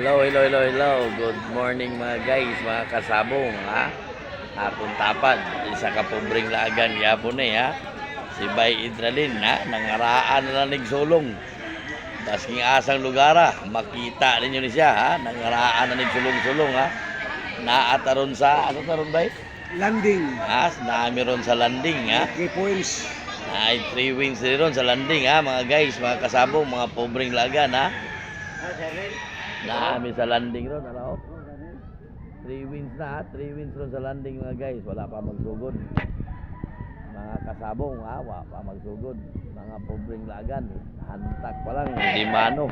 Hello, hello, hello, hello. Good morning mga guys, mga kasabong, ha? Atong tapad, isa ka pobreng lagan yapon ha. Si Bay Idralin, ha? Nangaraan na lang sulong. Dasking asang lugara, makita ninyo ni siya, ha? Nangaraan na sulong-sulong, ha? Naataron sa, ano taron bay? Landing. Ha? Naami ron sa landing, ha? 3 points. Ay, 3 wins ron sa landing, ha? Mga guys, mga kasabong, mga pobreng lagan, ha? Naami sa landing ron, ano? 3 wins na, 3 wins ron sa landing mga guys. Wala pa magsugod. Mga kasabong, ha? Wala pa magsugod. Mga pobreng lagan. Hantak pa lang. Di mano.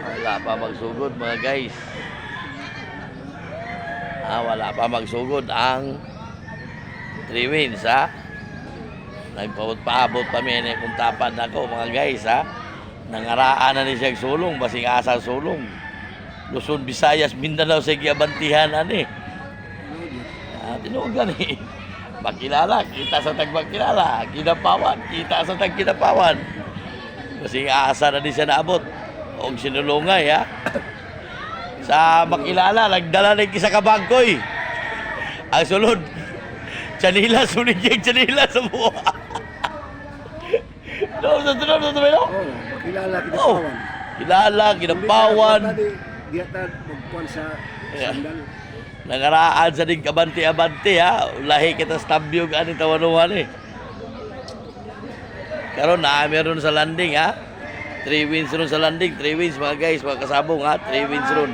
Wala pa magsugod mga guys. Wala pa magsugod ang 3 wins, ha? Nagpaabot pa may kung tapad ako mga guys, ha? Nangaraan na ni siyang sulong, basing asa sulong. Luzon, Visayas, Mindanao sa giabantihan ani. Tinuod gani. Makilala, kita sa tagmakilala, kinapawan, kita sa tagkinapawan. Basing asa na ni siya naabot. Og sinulungay, ha? Sa makilala, nagdala ni isa ka bangkoy. Ang sulod, Chanila, sunig yung Chanila sa buha. No, sa tunod na tumayo? Kilala kinapawan. Kilala, kinapawan. Diya ta magpuan sa sandal. Nangaraan sa dig abante-abante, ha. Lahi kita sa tabyog ani tawanuhan eh. Karon na meron sa landing, ha. 3 wins ron sa landing, 3 wins mga guys, mga kasabong, ha. 3 wins ron.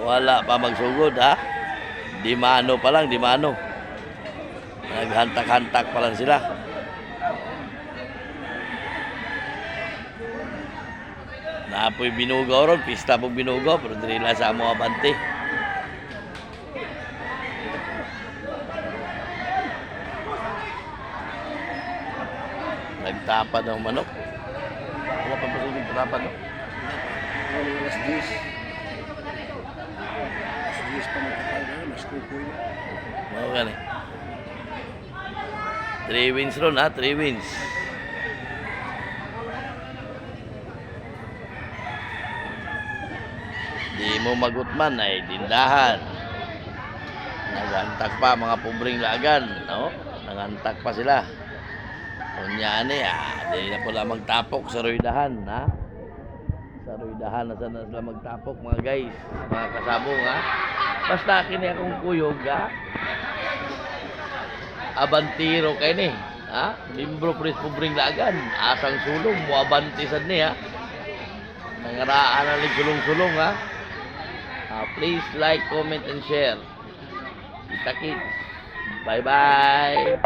Wala pa magsugod, ha. Di mano pa lang, di mano. Naghantak-hantak pa lang sila. Naapoy binugaw ron, pista pong binugaw, pero dili lang sa amo abante. Nagtapad ng manok. Wala pa pasigig tapad, no? Alas 10. Alas 10 pa magkapal na, mas kukuy. Oo gani. 3 wins ron, ha, 3 wins. Di mo magutman ay tindahan. Nagantak pa mga pobreng lagan, no? Nagantak pa sila. Kunyani, di na pala magtapok sa roydahan, ha? Sa roydahan na sana sila magtapok mga guys, mga kasabong, ha? Basta kini akong kuyog, ha? Abantiro kay ni, ha? Limbro pres pobreng lagan, asang sulong mo abanti sad ni, ha? Nangaraan na lig sulong-sulong, ha? Please like, comment, and share. Kita-kits. Bye-bye.